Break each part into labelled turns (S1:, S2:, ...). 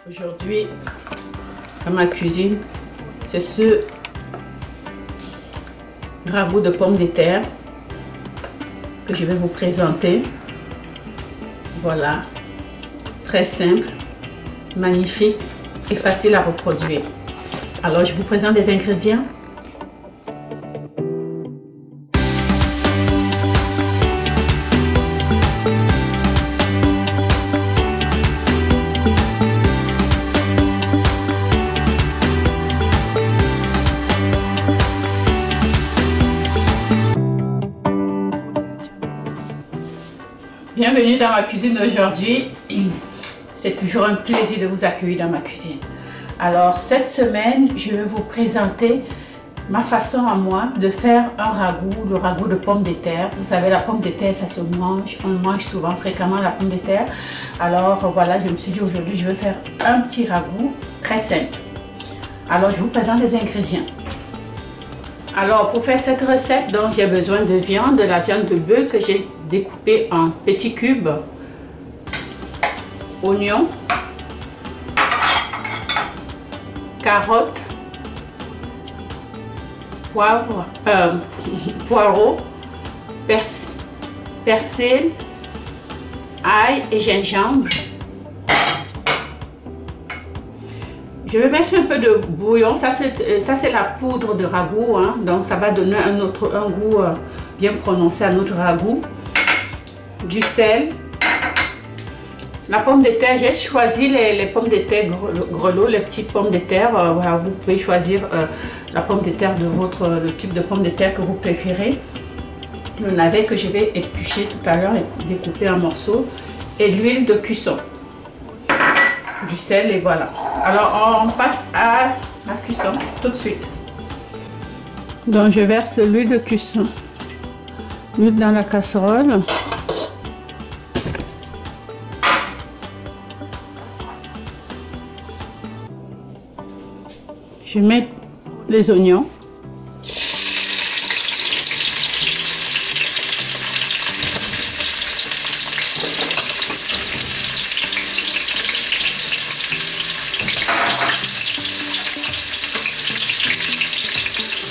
S1: Aujourd'hui, dans ma cuisine, c'est ce ragoût de pommes de terre que je vais vous présenter. Voilà, très simple, magnifique et facile à reproduire. Alors, je vous présente des ingrédients. Bienvenue dans ma cuisine d'aujourd'hui. C'est toujours un plaisir de vous accueillir dans ma cuisine. Alors cette semaine, je vais vous présenter ma façon à moi de faire un ragoût, le ragoût de pommes de terre. Vous savez, la pomme de terre, ça se mange. On mange souvent, fréquemment la pomme de terre. Alors voilà, je me suis dit aujourd'hui, je vais faire un petit ragoût très simple. Alors je vous présente les ingrédients. Alors pour faire cette recette, donc j'ai besoin de viande, de la viande de bœuf que j'ai découpée en petits cubes, oignons, carottes, poireaux, persil, ail et gingembre. Je vais mettre un peu de bouillon, ça c'est la poudre de ragoût, hein, donc ça va donner un goût bien prononcé à notre ragoût. Du sel, la pomme de terre, j'ai choisi les pommes de terre grelots, les petites pommes de terre. Voilà, vous pouvez choisir la pomme de terre de le type de pomme de terre que vous préférez. Le navet que je vais éplucher tout à l'heure et découper en morceaux, et l'huile de cuisson, du sel, et voilà. Alors on passe à la cuisson tout de suite. Donc je verse l'huile de cuisson, l'huile dans la casserole. Je mets les oignons.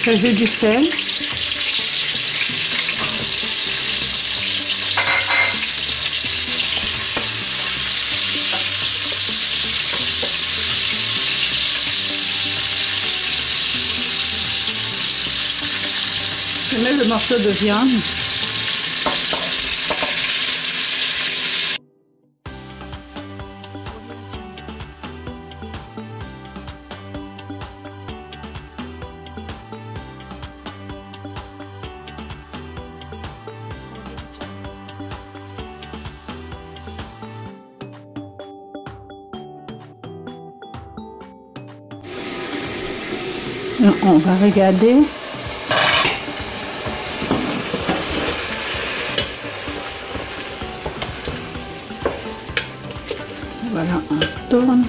S1: J'ajoute du sel. Je mets le morceau de viande. On va regarder. Voilà, on tourne.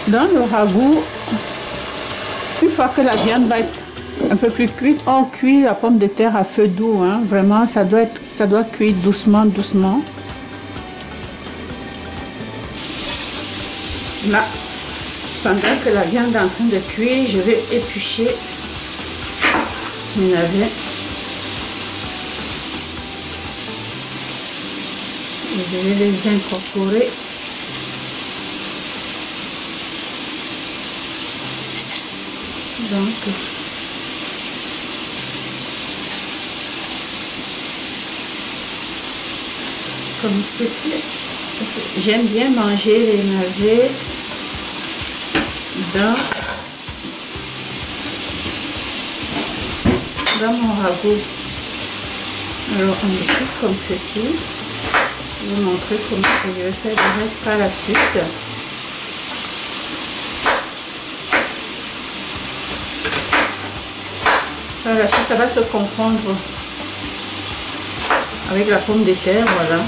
S1: Dans le ragoût, une fois que la viande va être un peu plus cuite, on cuit la pomme de terre à feu doux, hein. Vraiment, ça doit cuire doucement, doucement. Là, pendant que la viande est en train de cuire, je vais éplucher mes navets. Et je vais les incorporer. Donc, comme ceci. J'aime bien manger les navets dans mon ragoût. Alors on les coupe comme ceci. Je vais vous montrer comment je vais faire le reste par la suite. Par la suite, ça va se confondre avec la pomme de terre, voilà.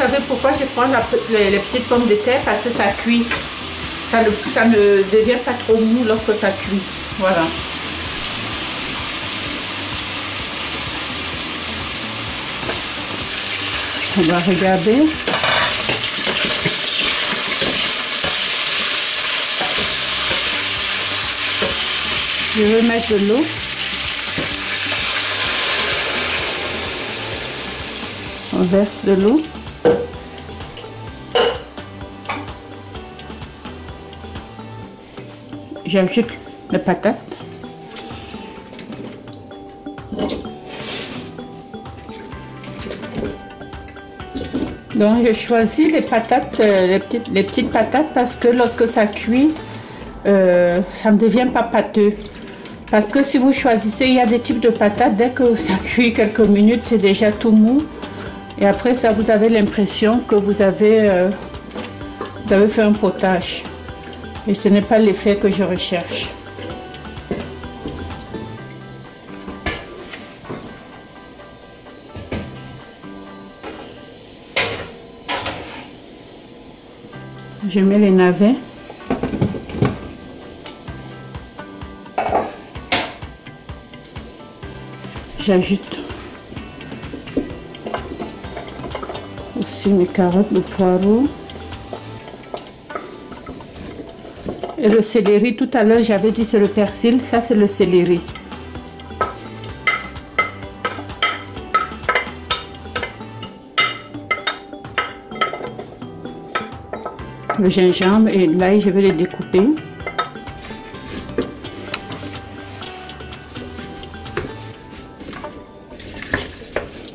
S1: savez pourquoi je prends les petites pommes de terre? Parce que ça cuit. Ça ne devient pas trop mou lorsque ça cuit. Voilà. On va regarder. Je vais mettre de l'eau. On verse de l'eau. J'ajoute les patates. Donc je choisis les patates, les petites patates parce que lorsque ça cuit, ça ne devient pas pâteux. Parce que si vous choisissez, il y a des types de patates, dès que ça cuit quelques minutes, c'est déjà tout mou. Et après ça, vous avez l'impression que vous avez fait un potage. Et ce n'est pas l'effet que je recherche. Je mets les navets. J'ajoute aussi mes carottes, le poireau. Et le céleri, tout à l'heure j'avais dit c'est le persil, ça c'est le céleri. Le gingembre et l'ail, je vais les découper.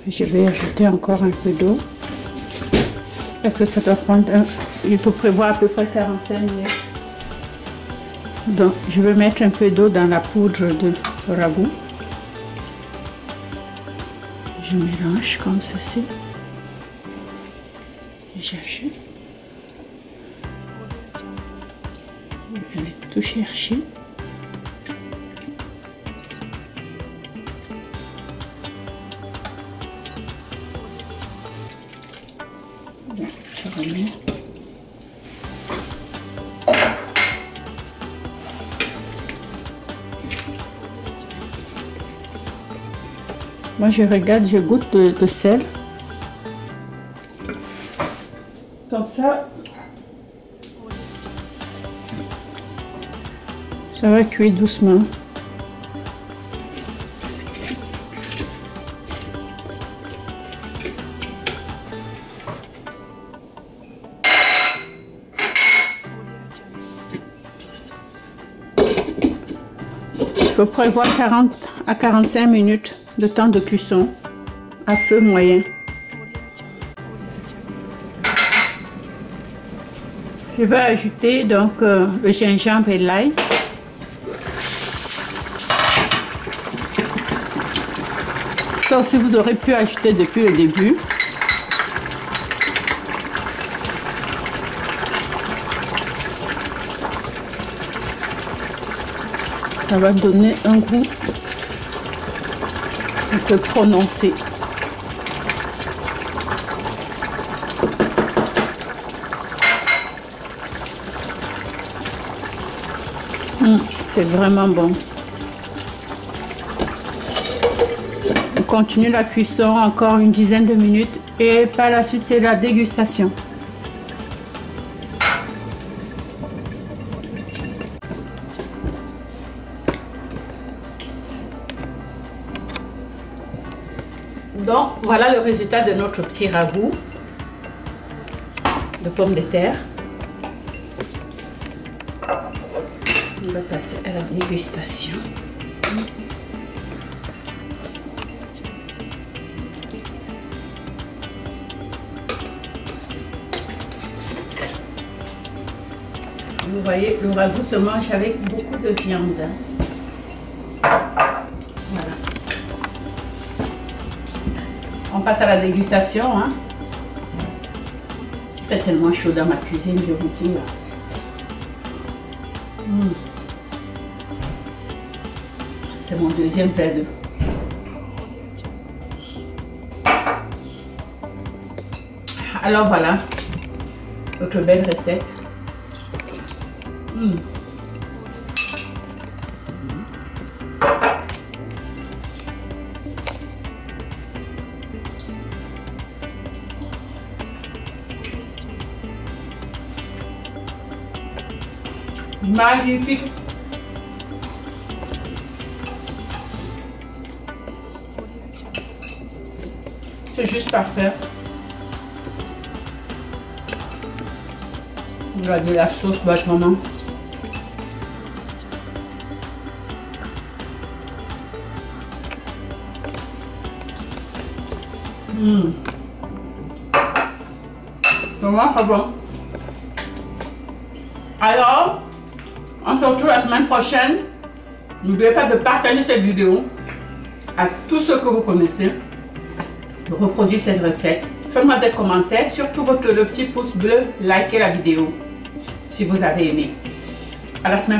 S1: Je vais ajouter encore un peu d'eau. Parce que ça doit prendre il faut prévoir à peu près 45 minutes. Donc je vais mettre un peu d'eau dans la poudre de ragoût. Je mélange comme ceci. Et j'ajoute. Je vais tout chercher. Je remets. Moi je regarde, je goûte de sel. Comme ça va cuire doucement. Il faut prévoir 40 à 45 minutes de temps de cuisson à feu moyen. Je vais ajouter donc le gingembre et l'ail. Ça aussi vous aurez pu ajouter depuis le début. Ça va donner un goût un peu prononcé. C'est vraiment bon. On continue la cuisson encore une dizaine de minutes et par la suite c'est la dégustation. Donc voilà le résultat de notre petit ragoût de pommes de terre. On va passer à la dégustation. Vous voyez, le ragoût se mange avec beaucoup de viande. Voilà. On passe à la dégustation. Hein. Il fait tellement chaud dans ma cuisine, je vous dis. C'est mon deuxième verre d'eau. Alors voilà, notre belle recette. Magnifique. C'est juste parfait. Regardez la sauce boîte maman. Vraiment très bon. Alors, on se retrouve la semaine prochaine. N'oubliez pas de partager cette vidéo à tous ceux que vous connaissez. Reproduire cette recette. Faites-moi des commentaires, surtout le petit pouce bleu, likez la vidéo si vous avez aimé. À la semaine prochaine.